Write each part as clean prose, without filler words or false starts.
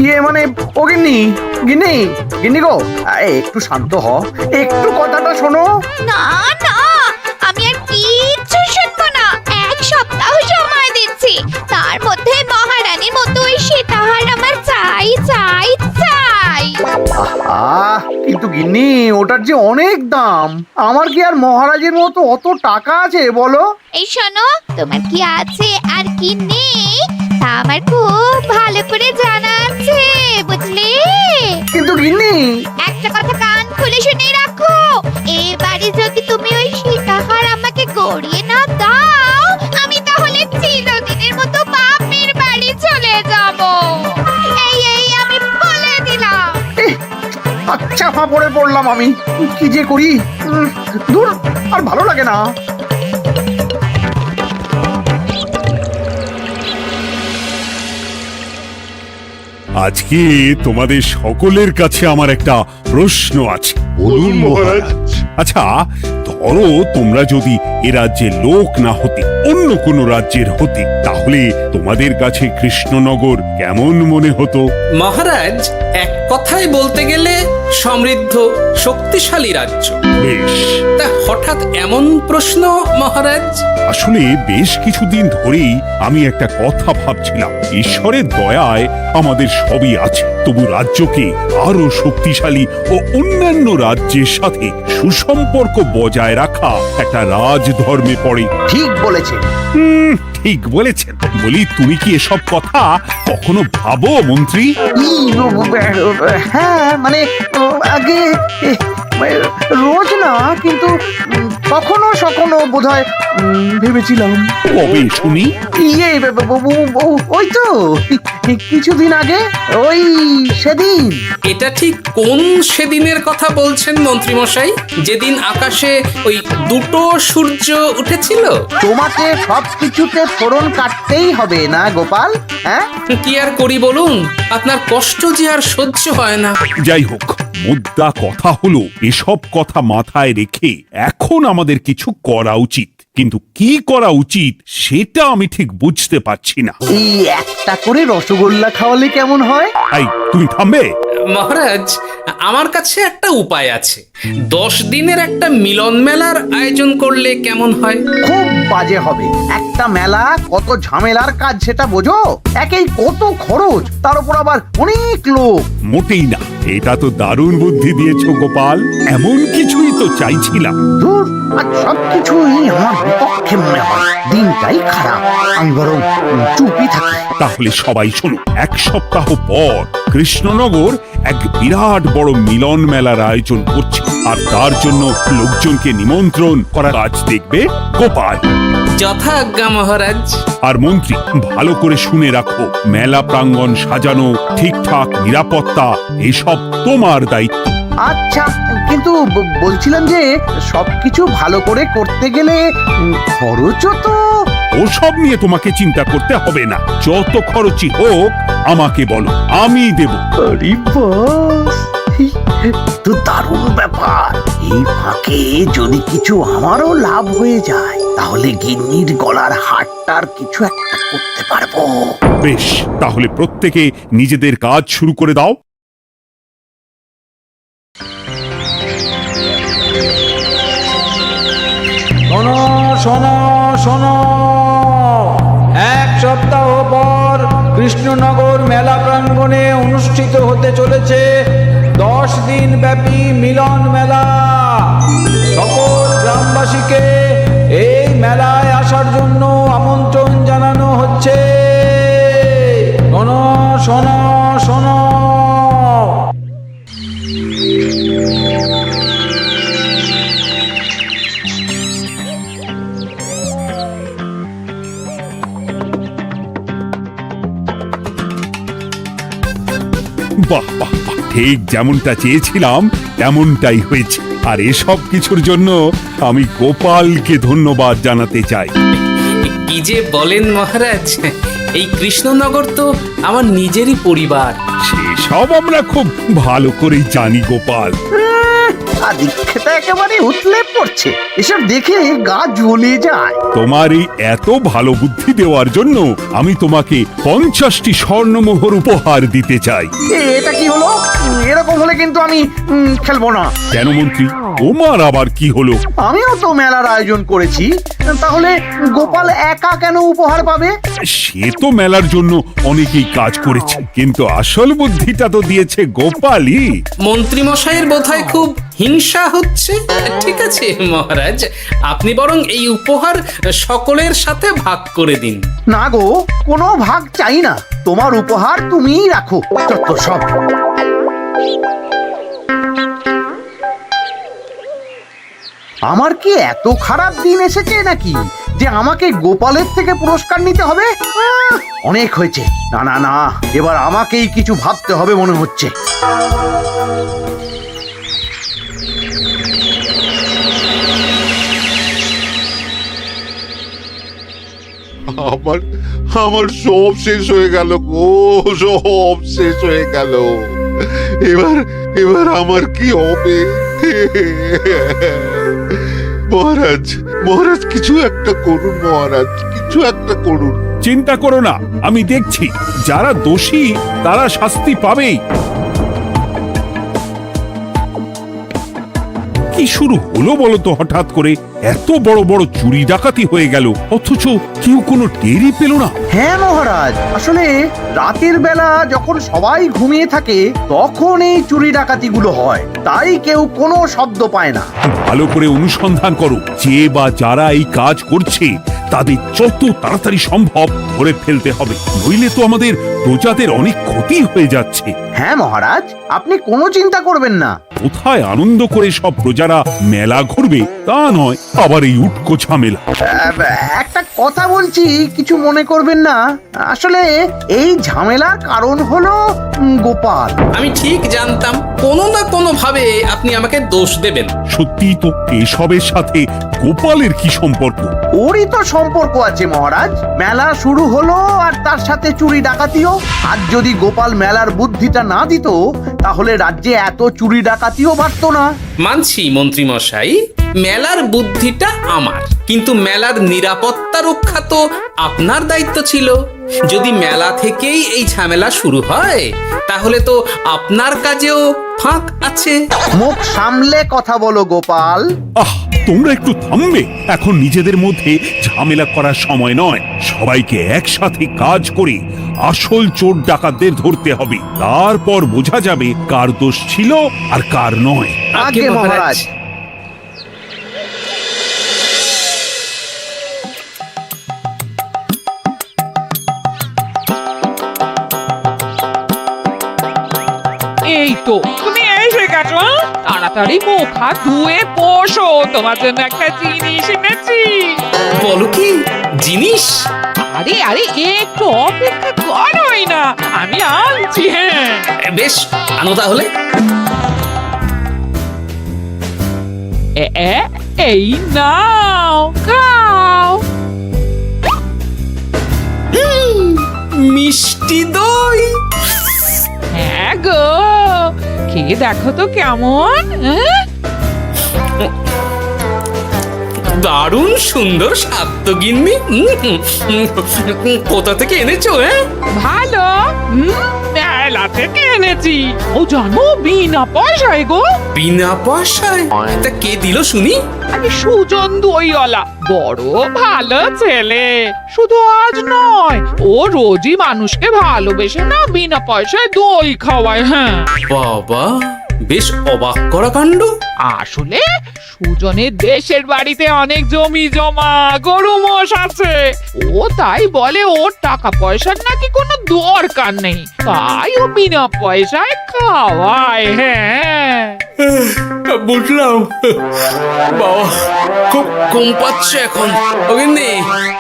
ইয়ে মানে ও গিন্নি, গিন্নি, গিন্নি গো, একটু শান্ত হ, একটু কথাটা শোনো। না না, আমি আর কিচ্ছু শুনবো না। এক সপ্তাহ সময় দিচ্ছি, তার মধ্যে মহারানীর মতো ওই সীতাহার আমার চাই চাই চাই। আহ, কিন্তু গিন্নি ওটার যে অনেক দাম, আমার কি আর মহারাজের মতো অত টাকা আছে বলো? এই শোনো, তোমার কি আছে আর কি নেই তা আমার খুব ভালো করে জানা আছে, বুঝলে? কিন্তু গিন্নি, একটা কথা কান খুলে শুনে রাখো, এবারে যদি তুমি ওই সীতাহার আমাকে গড়িয়ে না দাও, আমি তাহলে চিরদিনের মতো বাপের বাড়ি চলে যাব। এই এই আমি বলে দিলাম। আচ্ছা ফাঁপড়ে পড়লাম আমি, কি যে করি। দূর, আর ভালো লাগে না। আজকে তোমাদের সকলের কাছে আমার একটা প্রশ্ন আছে। বলুন মহারাজ। আচ্ছা, ধরো তোমরা যদি এ রাজ্যের লোক না হতে, অন্য কোনো রাজ্যের হতে, তাহলে তোমাদের কাছে কৃষ্ণনগর কেমন মনে হতো? মহারাজ, এক কথায় বলতে গেলে সমৃদ্ধ শক্তিশালী রাজ্য। বেশ, তা হঠাৎ এমন প্রশ্ন মহারাজ? আসলে বেশ কিছুদিন ধরেই আমি একটা কথা ভাবছিলাম। ঈশ্বরের দয়ায় আমাদের সবই আছে, তবু রাজ্যকে আরো শক্তিশালী ও অন্যান্য রাজ্যের সাথে সুসম্পর্ক বজায় রাখা একটা রাজধর্মে পড়ে। ঠিক বলেছে। ঠিক বলেছেন। বলি, তুমি কি এসব কথা কখনো ভাবো মন্ত্রী? হ্যাঁ মানে আগে রোজ না, কিন্তু কখনো কখনো বোধহয় ভেবেছিলাম। কবে শুনি? ইয়ে ওই তো কিছুদিন আগে, ওই সেদিন। এটা ঠিক কোন সেদিনের কথা বলছেন মন্ত্রী মশাই? যেদিন আকাশে ওই দুটো সূর্য উঠেছিল? তোমাকে সব কিছুতে ফোড়ন কাটতেই হবে না গোপাল, হ্যাঁ? কি আর করি বলুন, আপনার কষ্ট যে আর সহ্য হয় না। যাই হোক, মুদ্রা কথা হলো, এসব কথা মাথায় রেখে এখন আমাদের কিছু করা উচিত, কিন্তু কি করা উচিত সেটা আমি ঠিক বুঝতে পারছি না। এই একটা করে রসগোল্লা খাওয়ালে কেমন হয়? এই, তুমি থামবে? মহারাজ, আমার কাছে একটা উপায় আছে। 10 দিনের একটা মিলন মেলার আয়োজন করলে কেমন হয়? খুব বাজে হবে। একটা মেলা কত ঝামেলার কাজ সেটা বোঝো? একেই কত খরচ, তার উপর আবার অনেক লোক। মোটেই না, এটা তো দারুণ বুদ্ধি দিয়েছো গোপাল। এমন কিছুই তো চাইছিলাম। ধুর, আর সবকিছুই আমার বিপক্ষে মনে হয়। দিনটাই খারাপ, আমি বরং চুপই থাকি। তাহলে সবাই শোনো, 1 সপ্তাহ পর কৃষ্ণনগর এক বিরাট বড় মিলন মেলার আয়োজন করছে, আর তার জন্য লোকজনকে নিমন্ত্রণ করার কাজ দেখবে গোপাল। যথাজ্ঞা মহারাজ। আর মন্ত্রী, ভালো করে শুনে রাখো, মেলা প্রাঙ্গণ সাজানো, ঠিকঠাক নিরাপত্তা, এসব তোমার দায়িত্ব। আচ্ছা, কিন্তু বলছিলাম যে সবকিছু ভালো করে করতে গেলে খরচও তো। ওসব নিয়ে তোমাকে চিন্তা করতে হবে না, যত খরচই হোক আমাকে বলো, আমি দেব। আরে বাস, তো দারুণ ব্যাপার। এই ফাঁকে যদি কিছু আমারও লাভ হয়ে যায়, তাহলে গিন্নির গলার হারটার কিছু একটা করতে পারবো। বেশ, তাহলে প্রত্যেকে নিজেদের কাজ শুরু করে দাও। শোনো শোনো শোনো, 1 সপ্তাহ পর কৃষ্ণনগর মেলা প্রাঙ্গণে অনুষ্ঠিত হতে চলেছে 10 দিন ব্যাপী মিলন মেলা। সকল গ্রামবাসীকে এই মেলায় আসার জন্য আমন্ত্রণ জানানো হচ্ছে। শোনো শোনো শোনো। বাহ বাহ বাহ, ঠিক যেমনটা চেয়েছিলাম তেমনটাই হয়েছে। আর এসব কিছুর জন্য আমি গোপালকে ধন্যবাদ জানাতে চাই। কি যে বলেন মহারাজ, এই কৃষ্ণনগর তো আমার নিজেরই পরিবার। সেসব আমরা খুব ভালো করেই জানি গোপাল। আদিক্ষেতা একেবারে উতলে পড়ছে। এসব দেখে গা জ্বলে যায়। তোমার এই এত ভালো বুদ্ধি দেওয়ার জন্য আমি তোমাকে 50টি স্বর্ণমোহর উপহার দিতে চাই। এটা কি হলো? এরকম হলে কিন্তু আমি খেলবো না। কেন মন্ত্রী, তোমার আবার কি হলো? আমিও তো মেলার আয়োজন করেছি, তাহলে গোপাল একা কেন উপহার পাবে? সে তো মেলার জন্য অনেকেই কাজ করেছে, কিন্তু আসল বুদ্ধিটা তো দিয়েছে গোপালই। মন্ত্রী মশাইয়ের বোধহয় খুব হিংসা হচ্ছে। ঠিক আছে মহারাজ, আপনি বরং এই উপহার সকলের সাথে ভাগ করে দিন। না গো, কোনো ভাগ চাই না। তোমার উপহার তুমিই রাখো। যত সব। আমার কি এত খারাপ দিন এসেছে নাকি যে আমাকে গোপালের থেকে পুরস্কার নিতে হবে? অনেক হয়েছে। না না না, এবার আমাকেই কিছু ভাবতে হবে মনে হচ্ছে। আমার আমার সব শেষ হয়ে গেল গো, সব শেষ হয়ে গেল। এবার এবার আমার কি হবে? মহারাজ, মহারাজ কিছু একটা করুন, মহারাজ কিছু একটা করুন। চিন্তা করো না, আমি দেখছি। যারা দোষী তারা শাস্তি পাবেই। কি শুরু হলো বলো তো হঠাৎ করে? এত বড় বড় চুরি ডাকাতি হয়ে গেল, অথচ কেউ কোনো টেরই পেল না। হ্যাঁ মহারাজ, আসলে রাতের বেলা যখন সবাই ঘুমিয়ে থাকে তখন এই চুরি ডাকাতিগুলো হয়, তাই কেউ কোনো শব্দ পায় না। ভালো করে অনুসন্ধান করো, যে বা যারা এই কাজ করছে তাদের যত তাড়াতাড়ি সম্ভব ধরে ফেলতে হবে, নইলে তো আমাদের প্রজাদের অনেক ক্ষতি হয়ে যাচ্ছে। হ্যাঁ মহারাজ, আপনি কোনো চিন্তা করবেন না। কোথায় আনন্দ করে সব প্রজারা মেলা ঘুরবে তা নয়, আবার এই উটকো ঝামেলা। একটা কথা বলছি, কিছু মনে করবেন না। আসলে এই ঝামেলার কারণ হলো গোপাল। আমি ঠিক জানতাম কোনো না কোনো ভাবে আপনি আমাকে দোষ দেবেন। সত্যি তো, এসবের সাথে গোপালের কি সম্পর্ক? ওরই তো সম্পর্ক আছে মহারাজ। মেলা শুরু হলো আর তার সাথে চুরি ডাকাতিও। আর যদি গোপাল মেলার বুদ্ধিটা না দিত তাহলে রাজ্যে এত চুরি ডাকাতিও বাড়তো না। মানছি মন্ত্রী মশাই, মেলার বুদ্ধিটা আমার, কিন্তু মেলার নিরাপত্তা রক্ষা তো আপনার দায়িত্ব ছিল। যদি মেলা থেকেই এই ঝামেলা শুরু হয় তাহলে তো আপনার কাজেও ফাঁক আছে। মুখ সামলে কথা বলো গোপাল। আহ, তোমরা একটু থামবে? এখন নিজেদের মধ্যে ঝামেলা করার সময় নয়। সবাইকে একসাথে কাজ করে আসল চোর ডাকাতদের ধরতে হবে, তারপর বোঝা যাবে কার দোষ ছিল আর কার নয়। আগে মহারাজ। এই তো তুমি এসে গেছো। তাড়াতাড়ি মুখ হাত ধুয়ে বসো, তোমার জন্য একটা জিনিস এনেছি। বলো কি জিনিস? আরে আরে একটু অপেক্ষা করোই না, আমি আনছি। হ্যাঁ বেশ, আনো তাহলে। এই নাও, খাও। মিষ্টি দই। হ্যাঁ গো, খেয়ে দেখো তো কেমন। হ্যাঁ? দারুণ সুন্দর স্বাদ তো গিন্নি। কোথা থেকে এনেছো? ভালো, মেলা থেকে এনেছি। ও জানো, বিনা পয়সায় গো। বিনা পয়সায়? তা কে দিল শুনি? আরে সুজন দইওয়ালা, বড় ভালো ছেলে। শুধু আজ নয়, ও রোজই মানুষকে ভালোবেসে না বিনা পয়সায় দই খাওয়ায়। হ্যাঁ বাবা, বেশ অবাক করা কাণ্ড। আসলে সুজনের দেশের বাড়িতে অনেক জমি জমা, গরু মোষ আছে। ও তাই বলে ওর টাকা পয়সার নাকি কোনো দরকার নেই, তাই ও বিনা পয়সায় খাওয়ায়। হ্যাঁ বুঝলাম। বাবা, খুব ঘুম পাচ্ছে এখন। ও গিন্নি,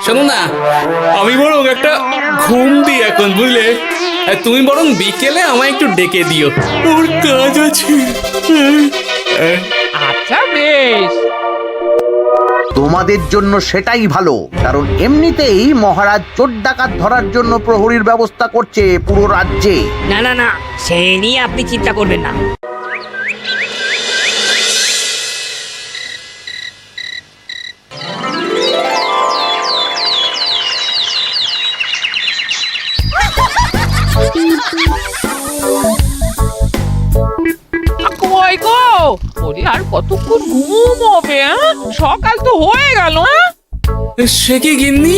শোনো না, আমি বরং একটা ঘুম দিই এখন, বুঝলে? তুমি বরং বিকেলে আমায় একটু ডেকে দিও, ওর কাজ আছে। আচ্ছা বেশ। তোমাদের জন্য সেটাই ভালো, কারণ এমনিতেই মহারাজ চোর ডাকাত ধরার জন্য প্রহরীর ব্যবস্থা করছে পুরো রাজ্যে। না না না, সে নিয়ে আপনি চিন্তা করবেন না। ওরে আর কতক্ষণ ঘুম হবে? সকাল তো হয়ে গেল। সে কি গিন্নি,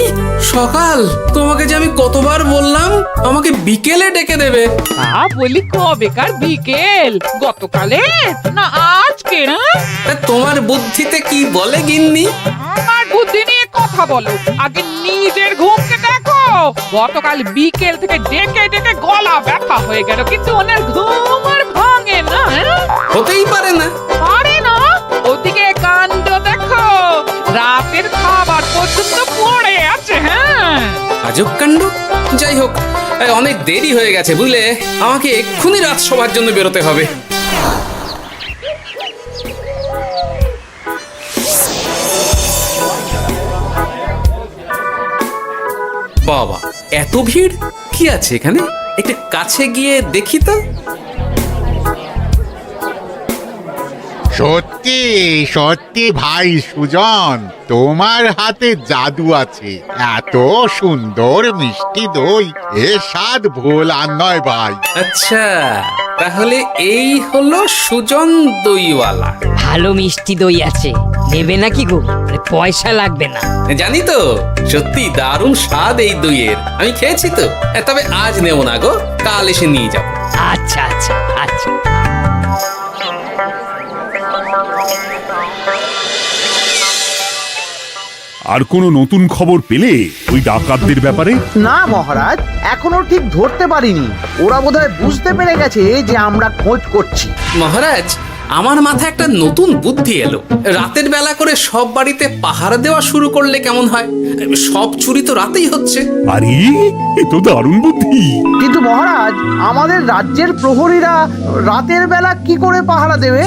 সকাল? তোমাকে যে আমি কতবার বললাম আমাকে বিকেলে ডেকে দেবে। তা বলি কবেকার বিকেল? গতকালে না আজকে? তা তোমার বুদ্ধিতে কি বলে গিন্নি? আমার বুদ্ধি নিয়ে কথা বলো, আগে নিজের ঘুমকে দেখো। গতকাল বিকেল থেকে ডেকে ডেকে গলা ব্যথা হয়ে গেল, কিন্তু ওনার ঘুম আর ভাঙে না। হতেই পারে না। পারে না? ওদিকে কাণ্ড দেখো, রাতের খাবার পর্যন্ত পড়ে আছে। হ্যাঁ, আজব কাণ্ড। যাই হোক, অনেক দেরি হয়ে গেছে বুঝলে, আমাকে এক্ষুনি রাজসভার জন্য বেরোতে হবে। বাবা, এত ভিড় কি আছে এখানে? একটু কাছে গিয়ে দেখি তো। সত্যি সত্যি ভাই সুজন, তোমার হাতে জাদু আছে। এত সুন্দর মিষ্টি দই, এ স্বাদ ভোলার নয় ভাই। আচ্ছা, তাহলে এই হলো সুজন দইওয়ালা। ভালো মিষ্টি দই আছে, নেবে নাকি গো? পয়সা লাগবে না। জানি তো, সত্যি দারুণ স্বাদ এই দইয়ের। আমি খেয়েছি তো। তবে আজ নেব না গো, কাল এসে নিয়ে যাবো। আচ্ছা আচ্ছা আচ্ছা। আর কোনো নতুন খবর পেলে ওই ডাকাতদের ব্যাপারে? না মহারাজ, এখনো ঠিক ধরতে পারিনি। ওরা বোধহয় বুঝতে পেরে গেছে যে আমরা খোঁজ করছি। মহারাজ, আমার মাথায় একটা নতুন বুদ্ধি এলো। রাতের বেলা করে সব বাড়িতে পাহারা দেওয়া শুরু করলে কেমন হয়? সব চুরি তো রাতেই হচ্ছে। আরে, এ তো দারুণ বুদ্ধি। কিন্তু মহারাজ, আমাদের রাজ্যের প্রহরীরা রাতের বেলা কি করে পাহারা দেবে?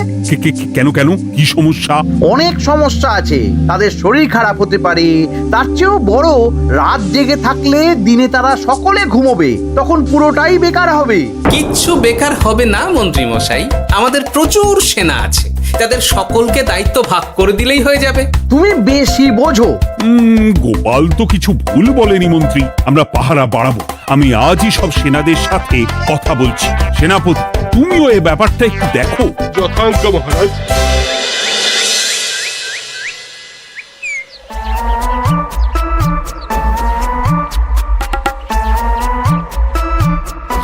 কেন কেন, কি সমস্যা? অনেক সমস্যা আছে। তাদের শরীর খারাপ হতে পারে, তার চেয়েও বড়, রাত জেগে থাকলে দিনে তারা সকলে ঘুমোবে, তখন পুরোটাই বেকার হবে। কিচ্ছু বেকার হবে না মন্ত্রী মশাই, আমাদের প্রচুর সেনা আছে, তাদের সকলকে দায়িত্ব ভাগ করে দিলেই হয়ে যাবে। তুমি বেশি বোঝো। গোপাল তো কিছু ভুল বলেনি মন্ত্রী, আমরা পাহারা বাড়াবো। আমি আজই সব সেনাদের সাথে কথা বলছি। সেনাপতি, তুমিও এ ব্যাপারটা একটু দেখো। যথাজ্ঞা মহারাজ।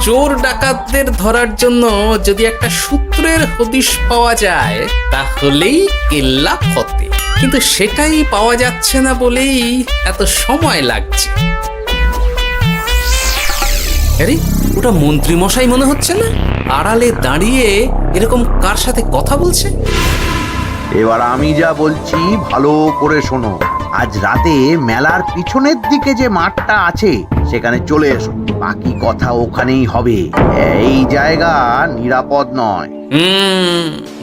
চোর ডাকাতদের ধরার জন্য যদি একটা সূত্রের হদিশ পাওয়া যায় তাহলেই কেল্লা ফতে, কিন্তু সেটাই পাওয়া যাচ্ছে না বলেই এত সময় লাগছে। আরে, ওটা মন্ত্রী মশাই মনে হচ্ছে না? আড়ালে দাঁড়িয়ে এরকম কার সাথে কথা বলছে? এবার আমি যা বলছি ভালো করে শোনো। আজ রাতে মেলার পিছনের দিকে যে মাঠটা আছে সেখানে চলে এসো। বাকি কথা ওখানেই হবে। এই জায়গা নিরাপদ নয়।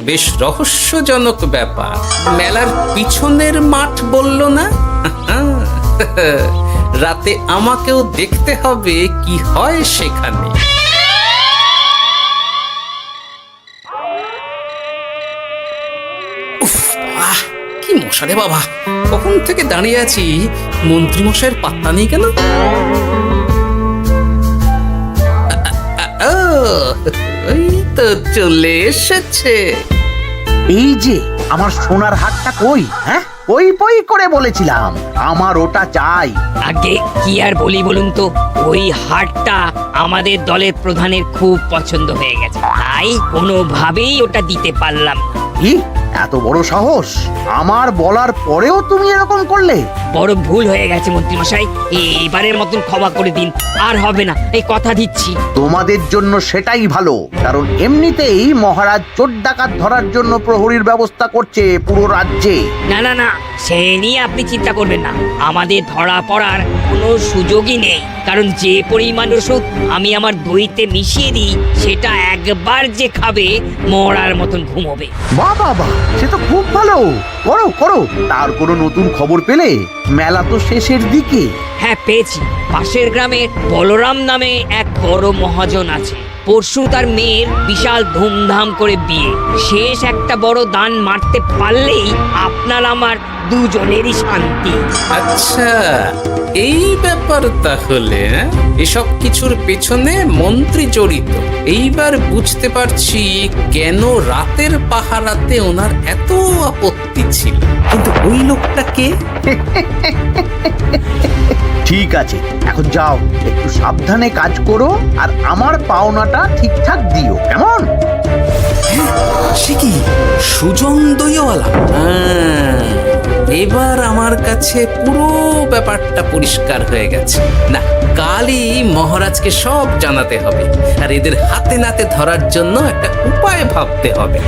বেশ রহস্যজনক ব্যাপার। মেলার পিছনের মাঠ বলল না? রাতে আমাকেও দেখতে হবে কি হয় সেখানে। উফ, আহ, কি মশা রে বাবা! কখন থেকে দাঁড়িয়ে আছি, মন্ত্রী মশাইয়ের পাত্তা নেই কেন? ওই তো চলে এসেছে। এই যে আমার সোনার হারটা কই? হ্যাঁ, ওই বই করে বলেছিলাম আমার ওটা চাই। আগে কি আর বলি বলুন তো, ওই হারটা আমাদের দলের প্রধানের খুব পছন্দ হয়ে গেছে, তাই কোনোভাবেই ওটা দিতে পারলাম না। কি এত বড় সাহস! আমার বলার পরেও তুমি এরকম করলে? বড় ভুল হয়ে গেছে মন্ত্রী মশাই, এবারের মতন ক্ষমা করে দিন, আর হবে না, এই কথা দিচ্ছি। তোমাদের জন্য সেটাই ভালো, কারণ এমনিতেই মহারাজ চোর ডাকাত ধরার জন্য প্রহরীর ব্যবস্থা করছে পুরো রাজ্যে। না না না, সে নিয়ে আপনি চিন্তা করবেন না, আমাদের ধরা পড়ার কোনো সুযোগই নেই, কারণ যে পরিমাণ ওষুধ আমি আমার দইতে মিশিয়ে দিই সেটা একবার যে খাবে মরার মতন ঘুমোবে। বাহ বাহ বাহ, সে তো খুব ভালো। করো করো। তার কোনো নতুন খবর পেলে? মেলা তো শেষের দিকে। হ্যাঁ পেয়েছি, পাশের গ্রামে বলরাম নামে এক বড় মহাজন আছে, পরশু তার মেয়ের বিশাল ধুমধাম করে বিয়ে। শেষ একটা বড় দান মারতে পারলেই আপনার আমার দুজনেরই শান্তি। আচ্ছা, এই ব্যাপার তাহলে হ্যাঁ? এসব কিছুর পেছনে মন্ত্রী জড়িত। এইবার বুঝতে পারছি কেন রাতের পাহারাতে ওনার এত আপত্তি ছিল। কিন্তু ওই লোকটা কে? ঠিক আছে, এখন যাও, একটু সাবধানে কাজ করো আর আমার পাওনাটা ঠিকঠাক দিও, কেমন? সে কি সুজন দইওয়ালা? এবার আমার কাছে পুরো ব্যাপারটা পরিষ্কার হয়ে গেছে। না, কালই মহারাজকে সব জানাতে হবে, আর এদের হাতে নাতে ধরার জন্য একটা উপায় ভাবতে হবে।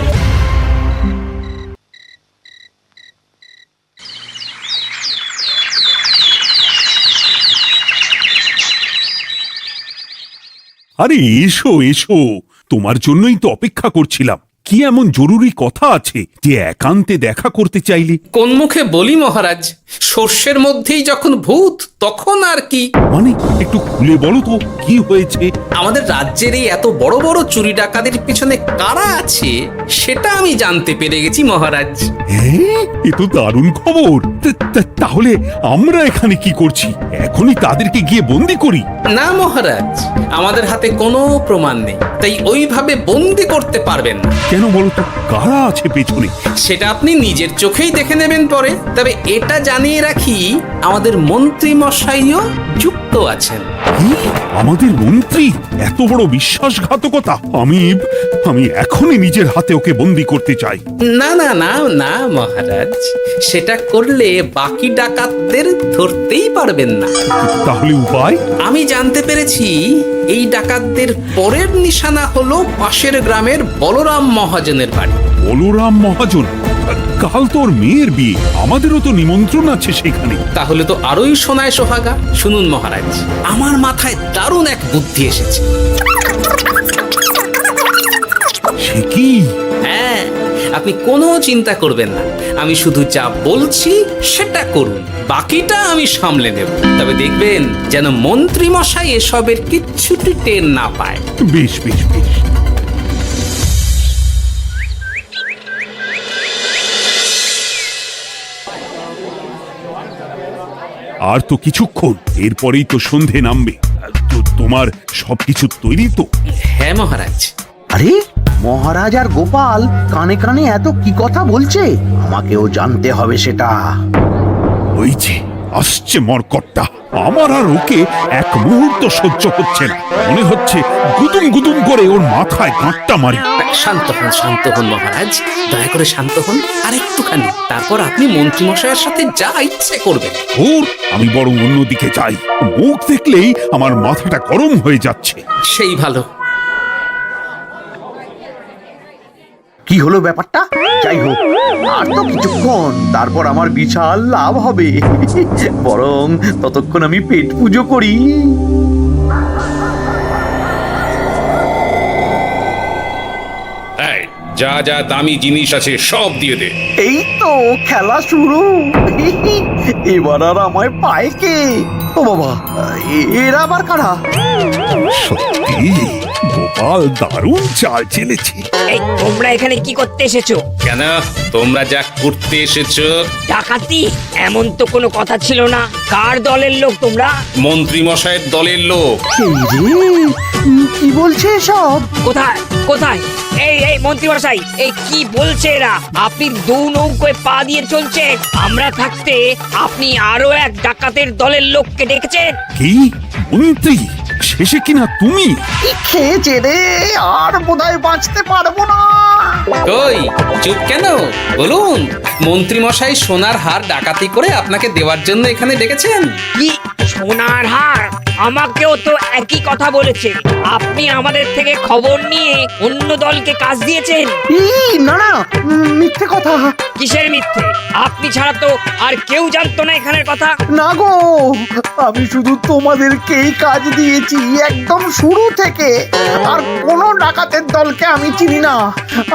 আরে এসো এসো, তোমার জন্যই তো অপেক্ষা করছিলাম। কি এমন জরুরি কথা আছে যে একান্তে দেখা করতে চাইলে? কোন মুখে বলি মহারাজ, সর্ষের মধ্যেই যখন ভূত তখন আর কি। মানে একটু খুলে বলো তো কি হয়েছে? আমাদের রাজ্যের এই এত বড় বড় চুরি ডাকাতির পিছনে কারা আছে সেটা আমি জানতে পেরে গেছি মহারাজ। হ্যাঁ, এ তো দারুণ খবর। তাহলে আমরা এখানে কি করছি? এখনই তাদেরকে গিয়ে বন্দি করি? না মহারাজ, আমাদের হাতে কোনো প্রমাণ নেই, তাই ওইভাবে বন্দি করতে পারবেন না। কেন বলো তো, কারা আছে পেছনে? সেটা আপনি নিজের চোখেই দেখে নেবেন পরে। তবে এটা জানিয়ে রাখি, আমাদের মন্ত্রী মশাইও যুক্ত আছেন। কি? আমাদের মন্ত্রী? এত বড় বিশ্বাসঘাতকতা! আমি এখনই নিজের হাতে ওকে বন্দি করতে চাই। না না না না মহারাজ, সেটা করলে বাকি ডাকাতদের ধরতেই পারবেন না। তাহলে উপায়? আমি জানতে পেরেছি এই ডাকাতদের পরের নিশানা হলো পাশের গ্রামের বলরাম মহাজনের বাড়ি। বলরাম মহাজন? কাল তোর মেয়ের বিয়ে, আমাদেরও তো নিমন্ত্রণ আছে সেখানে। তাহলে তো আরোই সোনায় সোহাগা। শুনুন মহারাজ, আমার মাথায় দারুণ এক বুদ্ধি এসেছে। সে কি? হ্যাঁ, আপনি কোনো চিন্তা করবেন না, আমি শুধু যা বলছি সেটা করুন, বাকিটা আমি সামলে নেব। তবে দেখবেন যেন মন্ত্রী মশাই এসবের কিচ্ছুটি টের না পায়। বেশ বেশ বেশ। আর তো কিছুক্ষণ, এরপরেই তো সন্ধে নামবে। তোমার সবকিছু তৈরি তো? হ্যাঁ মহারাজ। আরে মহারাজ আর গোপাল কানে কানে এত কি কথা বলছে, আমাকেও জানতে হবে সেটা। ওই যে আসছে মরকটটা, আমার আর ওকে এক মুহূর্ত সহ্য হচ্ছে না। মনে হচ্ছে গুদুম গুদুম করে ওর মাথায় গাঁটটা মারি। শান্ত হন মহারাজ, দয়া করে শান্ত হন আর একটুখানি, তারপর আপনি মন্ত্রী মশাইয়ের সাথে যা ইচ্ছে করবেন। আমি বরং অন্যদিকে যাই, মুখ দেখলেই আমার মাথাটা গরম হয়ে যাচ্ছে। সেই ভালো। কি হলো ব্যাপারটা? যাই হোক, আর তো কিছুক্ষণ, তারপর আমার বিশাল লাভ হবে। বরং ততক্ষণ আমি পেট পুজো করি। যা যা দামি জিনিস আছে সব দিয়ে দে। এই তো খেলা শুরু। এবার আর আমায় পায় কে? ও বাবা, এরা আবার কারা? সত্যি গোপাল দারুণ চাল চেলেছে। এই তোমরা এখানে কি করতে এসেছো? কেন, তোমরা যা করতে এসেছো? ডাকাতি? এমন তো কোনো কথা ছিল না। কার দলের লোক তোমরা? মন্ত্রী মশাইয়ের দলের লোক। এই রে, কি বলছে সব? কোথায় কোথায়? এই মন্ত্রী মশাই, এই কি বলছে এরা? আপনি দু নৌকোয় পা দিয়ে চলছে, আমরা থাকতে আপনি আরো এক ডাকাতের দলের লোককে ডেকেছেন। কি মন্ত্রী? শেষে কিনা তুমি? কি খেয়েছে রে, আর বোধহয় বাঁচতে পারবো না। কই, চুপ কেন? বলুন, মন্ত্রী মশাই সোনার হার ডাকাতি করে আপনাকে দেওয়ার জন্য এখানে ডেকেছেন। কি সোনার হার? আমাকেও তো একই কথা বলেছে। আপনি আমাদের থেকে খবর নিয়ে অন্য দলকে কাজ দিয়েছেন। না না, মিথ্যে কথা। কিসের মিথ্যে? আপনি ছাড়া তো আর কেউ জানতো না এখানের কথা। না গো, আমি শুধু তোমাদেরকেই কাজ দিয়েছি একদম শুরু থেকে। আর কোনো ডাকাতের দলকে আমি চিনি না,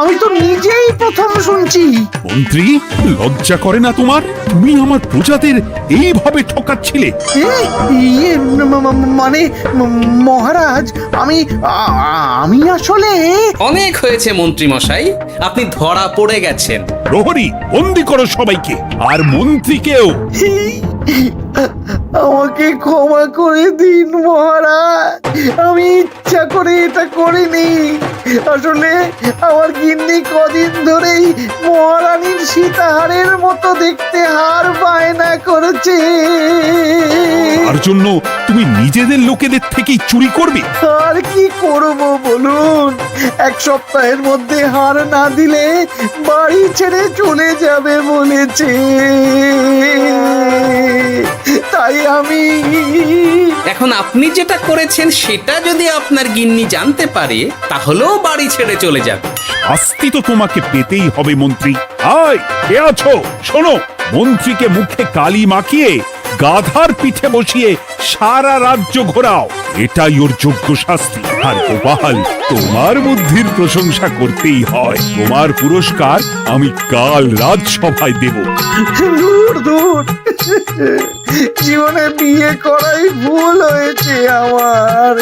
আমি তো নিজেই প্রথম শুনছি। মন্ত্রী, লজ্জা করে না তোমার? তুমি আমার প্রজাদের এইভাবে ঠকাচ্ছিলে। মানে মহারাজ আমি আসলে অনেক হয়েছে মন্ত্রী মশাই, আপনি ধরা পড়ে গেছেন। প্রহরী, বন্দি করো সবাইকে, আর মন্ত্রীকেও। আমাকে ক্ষমা করে দিন মহারাজ, আমি ইচ্ছা করে এটা করিনি। আসলে আমার গিন্নি কদিন ধরেই মহারানীর সীতাহারের মতো দেখতে হার বায়না করেছে। তার জন্য তুমি নিজেদের লোকেদের থেকেই চুরি করবে? আর কি করব বলুন, এক সপ্তাহের মধ্যে হার না দিলে বাড়ি ছেড়ে চলে যাবে বলেছে। তাই আমি এখন আপনি যেটা করেছেন সেটা যদি আপনার গিন্নি জানতে পারে তাহলেও বাড়ি ছেড়ে চলে যাবে। শাস্তি তো তোমাকে পেতেই হবে মন্ত্রী। আয়, কে আছো? শোনো, মন্ত্রীকে মুখে কালি মাখিয়ে গাধার পিঠে বসিয়ে সারা রাজ্য ঘোরাও, এটাই ওর যোগ্য শাস্তি। আর গোপাল, তোমার বুদ্ধির প্রশংসা করতেই হয়। তোমার পুরস্কার আমি কাল রাজসভায় দেব। দূর দূর, জীবনে বিয়ে করাই ভুল হয়েছে আমার।